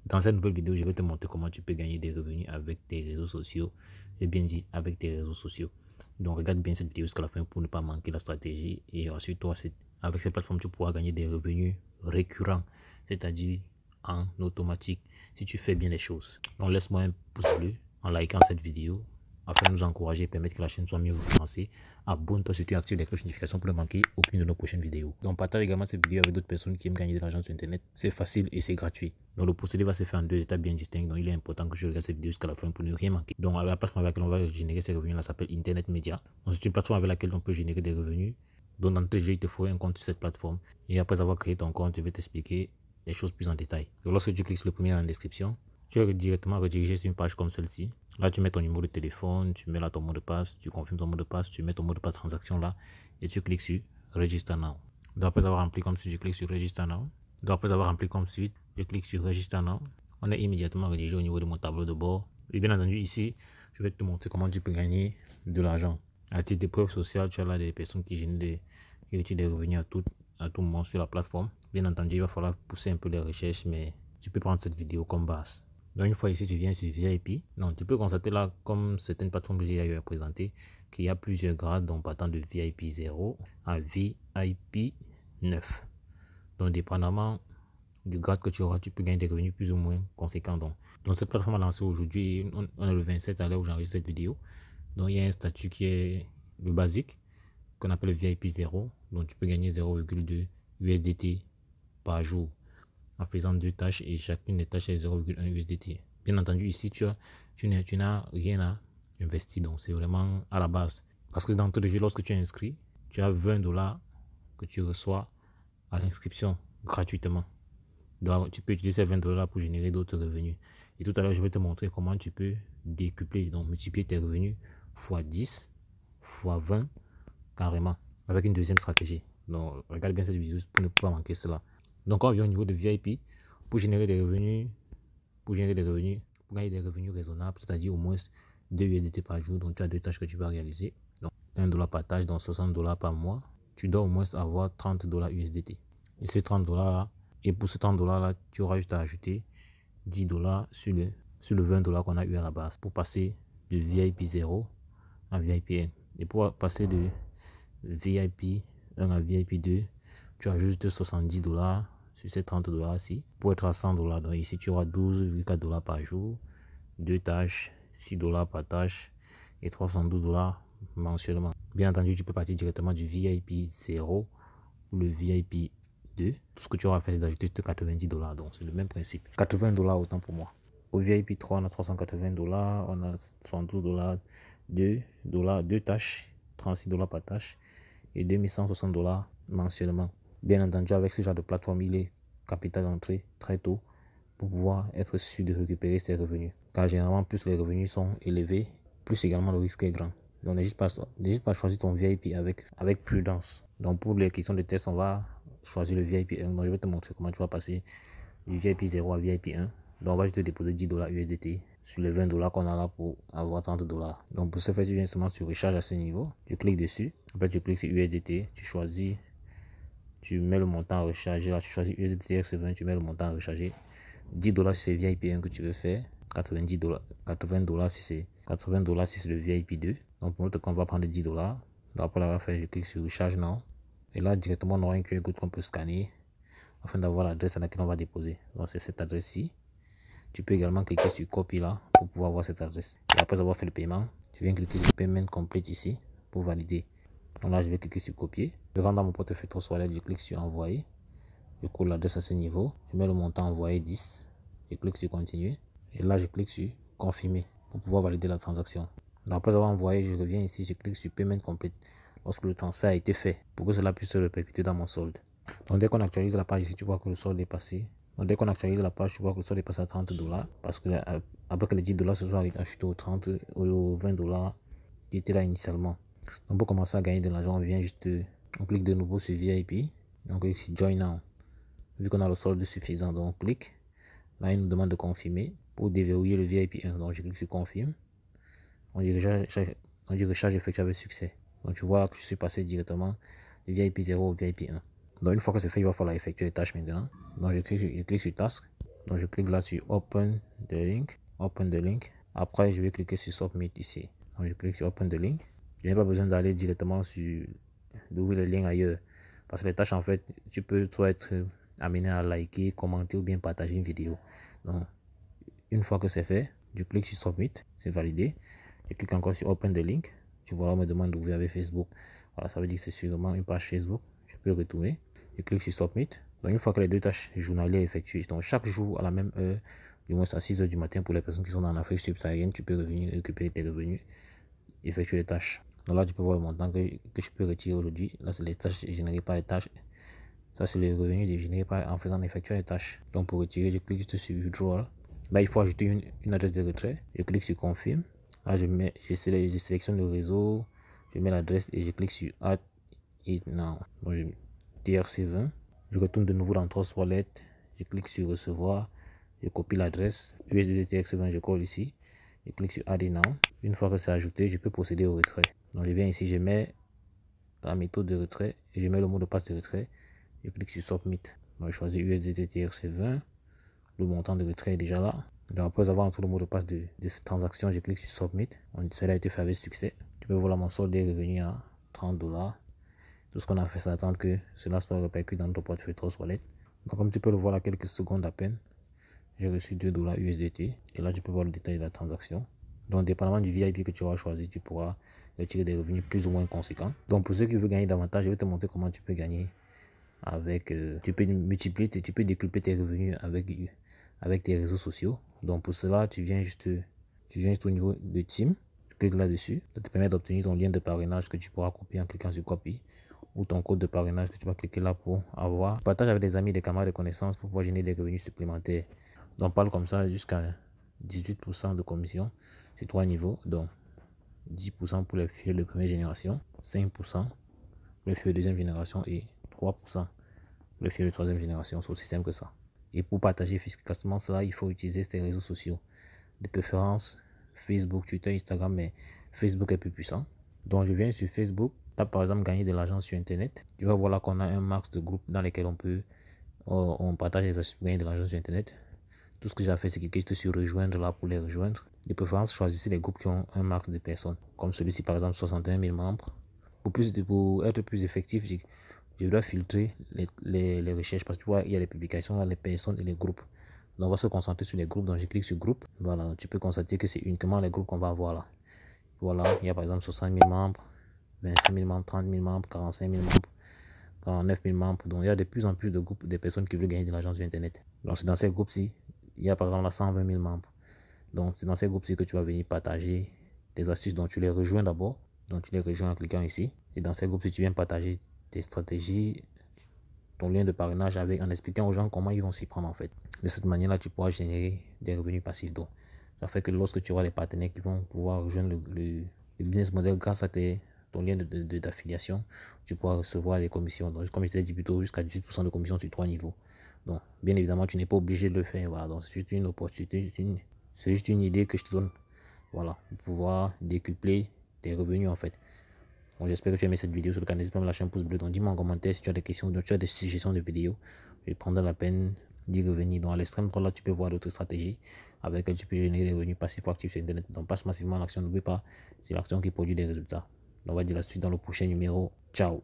Dans cette nouvelle vidéo, je vais te montrer comment tu peux gagner des revenus avec tes réseaux sociaux. J'ai bien dit avec tes réseaux sociaux. Donc regarde bien cette vidéo jusqu'à la fin pour ne pas manquer la stratégie. Et ensuite, toi, avec cette plateforme, tu pourras gagner des revenus récurrents, c'est-à-dire en automatique, si tu fais bien les choses. Donc laisse-moi un pouce bleu en likant cette vidéo afin de nous encourager et permettre que la chaîne soit mieux référencée. Abonne-toi surtout et active les cloches de notification pour ne manquer aucune de nos prochaines vidéos. Donc partage également cette vidéo avec d'autres personnes qui aiment gagner de l'argent sur internet. C'est facile et c'est gratuit. Donc le procédé va se faire en deux étapes bien distinctes. Donc il est important que je regarde cette vidéo jusqu'à la fin pour ne rien manquer. Donc la plateforme avec laquelle on va générer ces revenus là s'appelle Internet Media. Donc c'est une plateforme avec laquelle on peut générer des revenus. Donc dans tes jeux, il te faut un compte sur cette plateforme. Et après avoir créé ton compte, je vais t'expliquer les choses plus en détail. Donc lorsque tu cliques sur le premier dans la description, tu vas directement rediriger sur une page comme celle-ci. Là, tu mets ton numéro de téléphone, tu mets là ton mot de passe, tu confirmes ton mot de passe, tu mets ton mot de passe transaction là et tu cliques sur Register Now. Donc après avoir rempli comme suite, je clique sur Register Now. Donc après avoir rempli comme suite, je clique sur Register Now. On est immédiatement redirigé au niveau de mon tableau de bord. Et bien entendu, ici, je vais te montrer comment tu peux gagner de l'argent. À titre de preuve sociale, tu as là des personnes qui génèrent qui retirent des revenus à tout moment sur la plateforme. Bien entendu, il va falloir pousser un peu les recherches, mais tu peux prendre cette vidéo comme base. Donc une fois ici, tu viens sur VIP. Donc tu peux constater là, comme certaines plateformes que j'ai eu à présenter, qu'il y a plusieurs grades, donc partant de VIP 0 à VIP 9. Donc dépendamment du grade que tu auras, tu peux gagner des revenus plus ou moins conséquents. Donc cette plateforme a lancé aujourd'hui, on est le 27 à l'heure où j'enregistre cette vidéo. Donc il y a un statut qui est le basique, qu'on appelle le VIP 0. Donc tu peux gagner 0,2 USDT par jour en faisant deux tâches et chacune des tâches est 0,1 USDT. Bien entendu, ici, tu n'as rien à investir. Donc, c'est vraiment à la base. Parce que dans tous les jeux, lorsque tu es inscrit, tu as 20 $ que tu reçois à l'inscription gratuitement. Donc, tu peux utiliser ces 20 $ pour générer d'autres revenus. Et tout à l'heure, je vais te montrer comment tu peux décupler, donc multiplier tes revenus x 10, x 20, carrément, avec une deuxième stratégie. Donc, regarde bien cette vidéo pour ne pas manquer cela. Donc, on vient au niveau de VIP pour générer des revenus, pour gagner des revenus raisonnables, c'est-à-dire au moins 2 USDT par jour. Donc, tu as deux tâches que tu vas réaliser. Donc, 1 $ par tâche, donc 60 $ par mois. Tu dois au moins avoir 30 $ USDT. Et ces 30 $ là, et pour ce 30 $ là, tu auras juste à ajouter 10 $ sur le 20 $ qu'on a eu à la base pour passer de VIP 0 à VIP 1. Et pour passer de VIP 1 à VIP 2, tu as juste 70 $ sur ces 30 $ ci pour être à 100 $. Donc ici, tu auras 12,4 $ par jour, deux tâches, 6 $ par tâche et 312 $ mensuellement. Bien entendu, tu peux partir directement du VIP 0 ou le VIP 2. Tout ce que tu auras fait, c'est d'ajouter 90 $. Donc c'est le même principe. 80 $ autant pour moi. Au VIP 3, on a 380 $, on a 72 $, 2 tâches, 36 $ par tâche et 2160 $ mensuellement. Bien entendu, avec ce genre de plateforme, il est capital d'entrée très tôt pour pouvoir être sûr de récupérer ses revenus. Car généralement, plus les revenus sont élevés, plus également le risque est grand. Donc n'hésite pas à choisir ton VIP avec prudence. Donc pour les questions de test, on va choisir le VIP 1. Donc je vais te montrer comment tu vas passer du VIP 0 à VIP 1. Donc on va juste te déposer 10 $ USDT sur les 20 $ qu'on a là pour avoir 30 $. Donc pour ce faire, tu viens seulement sur recharge à ce niveau. Tu cliques dessus. Après tu cliques sur USDT. Tu choisis, tu mets le montant à recharger. Là tu choisis USDT X20, tu mets le montant à recharger. 10 $ si c'est VIP 1 que tu veux faire. 90 $, 80 $ si c'est le VIP 2. Donc pour notre compte, on va prendre 10 $. Donc après l'avoir fait, je clique sur recharge now. Et là directement on aura un QR code qu'on peut scanner afin d'avoir l'adresse à laquelle on va déposer. Donc c'est cette adresse-ci. Tu peux également cliquer sur copy là pour pouvoir voir cette adresse. Et après avoir fait le paiement, tu viens cliquer sur payment complete ici pour valider. Donc là je vais cliquer sur copier. Je rentre dans mon portefeuille Trustwallet, je clique sur envoyer. Je colle l'adresse à ce niveau. Je mets le montant envoyé 10. Je clique sur continuer. Et là je clique sur confirmer pour pouvoir valider la transaction. Donc après avoir envoyé, je reviens ici, je clique sur payment complete lorsque le transfert a été fait pour que cela puisse se répercuter dans mon solde. Donc dès qu'on actualise la page ici, tu vois que le solde est passé. Donc dès qu'on actualise la page, tu vois que le solde est passé à 30 $ parce que après que les 10 $ se soient achetés aux 30 ou aux 20 $ qui étaient là initialement. Donc pour commencer à gagner de l'argent, on vient juste, on clique de nouveau sur VIP. On clique sur Join Now. Vu qu'on a le solde suffisant, donc on clique. Là, il nous demande de confirmer pour déverrouiller le VIP 1. Donc je clique sur confirme. On dit recharge effectuée avec succès. Donc tu vois que je suis passé directement du VIP 0 au VIP 1. Donc une fois que c'est fait, il va falloir effectuer les tâches maintenant. Donc je clique sur task. Donc je clique là sur Open the link. Open the link. Après, je vais cliquer sur Submit ici. Donc je clique sur Open the link. Je n'ai pas besoin d'aller directement sur d'ouvrir les liens ailleurs. Parce que les tâches, en fait, tu peux soit être amené à liker, commenter ou bien partager une vidéo. Donc, une fois que c'est fait, je clique sur Submit, c'est validé. Je clique encore sur Open the link. Tu vois, on me demande d'ouvrir avec Facebook. Voilà, ça veut dire que c'est sûrement une page Facebook. Je peux retourner. Je clique sur Submit. Donc, une fois que les deux tâches journalières effectuées, donc chaque jour à la même heure, du moins à 6 h du matin pour les personnes qui sont en Afrique subsaharienne, tu peux revenir récupérer tes revenus, effectuer les tâches. Donc là, tu peux voir le montant que je peux retirer aujourd'hui. Là, c'est les tâches générées par les tâches. Ça, c'est le revenu généré en faisant effectuer les tâches. Donc, pour retirer, je clique juste sur Withdrawal. Là, il faut ajouter une adresse de retrait. Je clique sur Confirm. Là, je sélectionne le réseau. Je mets l'adresse et je clique sur Add It Now. Donc, TRC20. Je retourne de nouveau dans Trust Wallet. Je clique sur Recevoir. Je copie l'adresse. USDT TRC20, je colle ici. Je clique sur Add It Now. Une fois que c'est ajouté, je peux procéder au retrait. Donc, je viens ici, je mets la méthode de retrait et je mets le mot de passe de retrait. Je clique sur Submit. Donc, je choisis USDT TRC20. Le montant de retrait est déjà là. Donc, après avoir entré le mot de passe de transaction, je clique sur Submit. Donc, cela a été fait avec succès. Tu peux voir mon solde est revenu à $30. Tout ce qu'on a fait, c'est attendre que cela soit répercuté dans ton portefeuille Trust Wallet. Donc, comme tu peux le voir là, quelques secondes à peine, j'ai reçu $2 USDT. Et là, tu peux voir le détail de la transaction. Donc, dépendamment du VIP que tu auras choisi, tu pourras retirer des revenus plus ou moins conséquents. Donc, pour ceux qui veulent gagner davantage, je vais te montrer comment tu peux gagner avec. Tu peux multiplier, tu peux décupler tes revenus avec tes réseaux sociaux. Donc, pour cela, tu viens juste au niveau de Team. Tu cliques là-dessus. Ça te permet d'obtenir ton lien de parrainage que tu pourras copier en cliquant sur Copy. Ou ton code de parrainage que tu vas cliquer là pour avoir. Partage avec des amis, des camarades, des connaissances pour pouvoir générer des revenus supplémentaires. Donc, on parle comme ça jusqu'à 18% de commission sur 3 niveaux. Donc, 10% pour les filles de première génération, 5% pour les filles de deuxième génération et 3% pour les filles de troisième génération. C'est aussi simple que ça. Et pour partager efficacement cela, il faut utiliser ces réseaux sociaux. De préférence, Facebook, Twitter, Instagram, mais Facebook est plus puissant. Donc, je viens sur Facebook. Tape par exemple gagner de l'argent sur Internet. Tu vas voir là qu'on a un max de groupes dans lesquels on partage les astuces pour gagner de l'argent sur Internet. Tout ce que j'ai fait, c'est cliquer juste sur rejoindre là pour les rejoindre. De préférence, choisissez les groupes qui ont un max de personnes. Comme celui-ci, par exemple, 61 000 membres. Pour être plus effectif, je dois filtrer les recherches parce que tu vois, il y a les publications, les personnes et les groupes. Donc, on va se concentrer sur les groupes. Donc, je clique sur groupe. Voilà, tu peux constater que c'est uniquement les groupes qu'on va avoir là. Voilà, il y a par exemple 60 000 membres, 25 000 membres, 30 000 membres, 45 000 membres, 49 000 membres. Donc, il y a de plus en plus de groupes de personnes qui veulent gagner de l'argent sur Internet. Donc, c'est dans ces groupes-ci. Il y a par exemple là 120 000 membres. Donc, c'est dans ces groupes-ci que tu vas venir partager tes astuces. Donc, tu les rejoins d'abord. Donc, tu les rejoins en cliquant ici. Et dans ces groupes-ci, tu viens partager tes stratégies, ton lien de parrainage en expliquant aux gens comment ils vont s'y prendre en fait. De cette manière-là, tu pourras générer des revenus passifs. Donc, ça fait que lorsque tu auras des partenaires qui vont pouvoir rejoindre le business model grâce à ton lien d'affiliation, tu pourras recevoir des commissions. Donc, comme je t'ai dit plus tôt, jusqu'à 18% de commission sur 3 niveaux. Donc, bien évidemment, tu n'es pas obligé de le faire. Voilà. Donc, c'est juste une opportunité, c'est juste une idée que je te donne. Voilà, pour pouvoir décupler tes revenus en fait. Bon, j'espère que tu as aimé cette vidéo. Sur le canal, n'hésite pas à me lâcher un pouce bleu. Donc, dis-moi en commentaire si tu as des questions, donc tu as des suggestions de vidéos. Je prendrai la peine d'y revenir. Donc, à l'extrême droite, là, tu peux voir d'autres stratégies avec lesquelles tu peux générer des revenus passifs ou actifs sur Internet. Donc, passe massivement à l'action. N'oublie pas, c'est l'action qui produit des résultats. Donc, on va dire la suite dans le prochain numéro. Ciao.